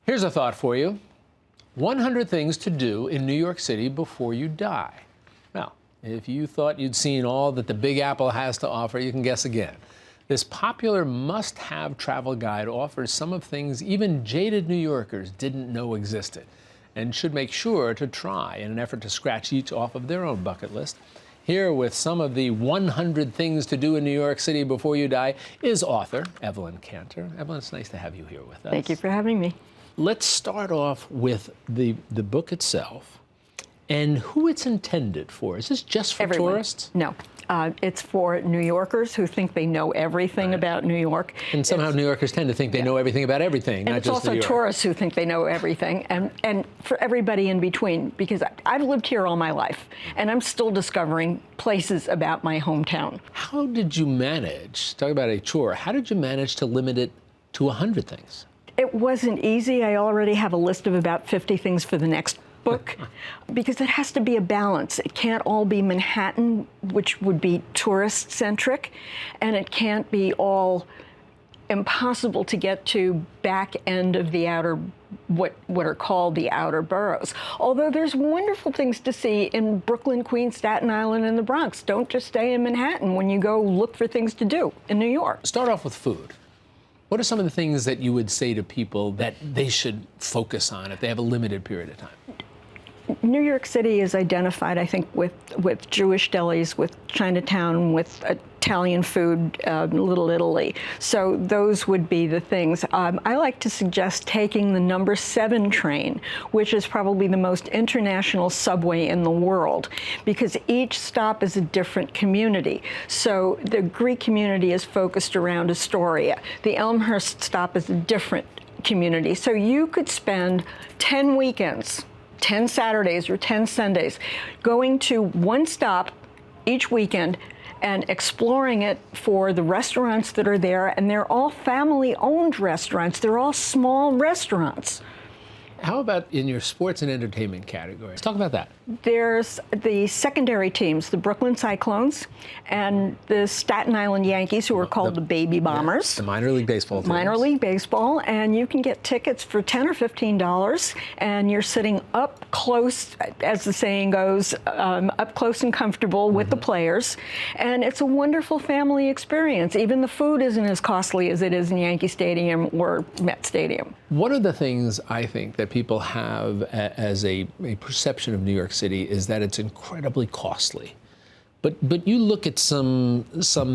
Here's a thought for you. 100 things to do in New York City before you die. Now, if you thought you'd seen all that the Big Apple has to offer, you can guess again. This popular must-have travel guide offers some of things even jaded New Yorkers didn't know existed, and should make sure to try in an effort to scratch each off of their own bucket list. Here with some of the 100 things to do in New York City before you die is author Evelyn Cantor. Evelyn, it's nice to have you here with us. Thank you for having me. Let's start off with the book itself and who it's intended for. Is this just for Everyone. Tourists? No. It's for New Yorkers who think they know everything about New York. And somehow New Yorkers tend to think they know everything about everything, And not it's just also New York. tourists who think they know everything, and for everybody in between, because I've lived here all my life, and I'm still discovering places about my hometown. How did you manage, talk about a chore, how did you manage to limit it to 100 things? It wasn't easy. I already have a list of about 50 things for the next book, because it has to be a balance. It can't all be Manhattan, which would be tourist-centric, and it can't be all impossible to get to back end of the outer, what are called the outer boroughs. Although there's wonderful things to see in Brooklyn, Queens, Staten Island, and the Bronx. Don't just stay in Manhattan when you go look for things to do in New York. Start off with food. What are some of the things that you would say to people that they should focus on if they have a limited period of time? New York City is identified, I think, with Jewish delis, with Chinatown, with Italian food, Little Italy. So those would be the things. I like to suggest taking the number 7 train, which is probably the most international subway in the world, because each stop is a different community. So the Greek community is focused around Astoria. The Elmhurst stop is a different community. So you could spend 10 weekends, 10 Saturdays or 10 Sundays, going to one stop each weekend and exploring it for the restaurants that are there. And they're all family-owned restaurants. They're all small restaurants. How about in your sports and entertainment category? Let's talk about that. There's the secondary teams, the Brooklyn Cyclones and the Staten Island Yankees, who are called the Baby Bombers. The minor league baseball teams. Minor league baseball, and you can get tickets for $10 or $15, and you're sitting up close, as the saying goes, up close and comfortable with the players, and it's a wonderful family experience. Even the food isn't as costly as it is in Yankee Stadium or Met Stadium. One of the things I think that people have as a perception of New York City is that it's incredibly costly. But you look at some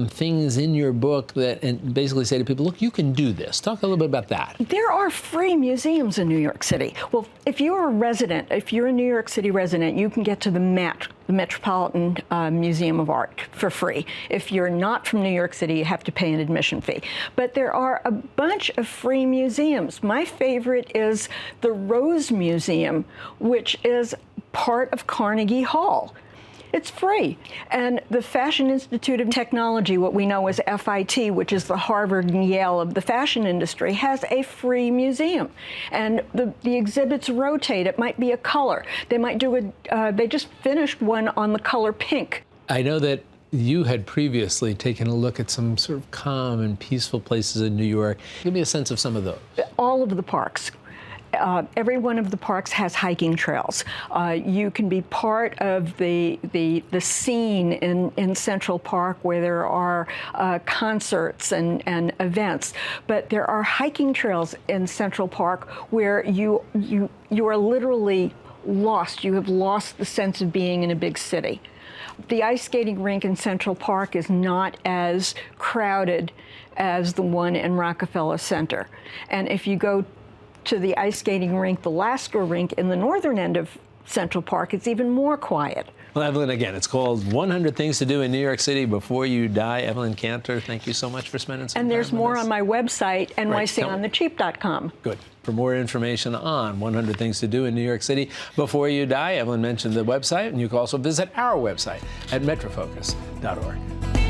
things in your book that and basically say to people, look, you can do this. Talk a little bit about that. There are free museums in New York City. Well, if you're a resident, if you're a New York City resident, you can get to the Met, the Metropolitan Museum of Art, for free. If you're not from New York City, you have to pay an admission fee. But there are a bunch of free museums. My favorite is the Rose Museum, which is part of Carnegie Hall. It's free. And the Fashion Institute of Technology, what we know as FIT, which is the Harvard and Yale of the fashion industry, has a free museum. And the exhibits rotate. It might be a color. They might do they just finished one on the color pink. I know that you had previously taken a look at some sort of calm and peaceful places in New York. Give me a sense of some of those. All of the parks. Every one of the parks has hiking trails. You can be part of the scene in Central Park where there are concerts and events. But there are hiking trails in Central Park where you are literally lost. You have lost the sense of being in a big city. The ice skating rink in Central Park is not as crowded as the one in Rockefeller Center. And if you go to the ice skating rink, the Lasker rink, in the northern end of Central Park, it's even more quiet. Well, Evelyn, again, it's called 100 Things to Do in New York City Before You Die. Evelyn Cantor, thank you so much for spending some time with us. And there's more on my website, nyconthecheap.com. Good. For more information on 100 Things to Do in New York City Before You Die, Evelyn mentioned the website, and you can also visit our website at metrofocus.org.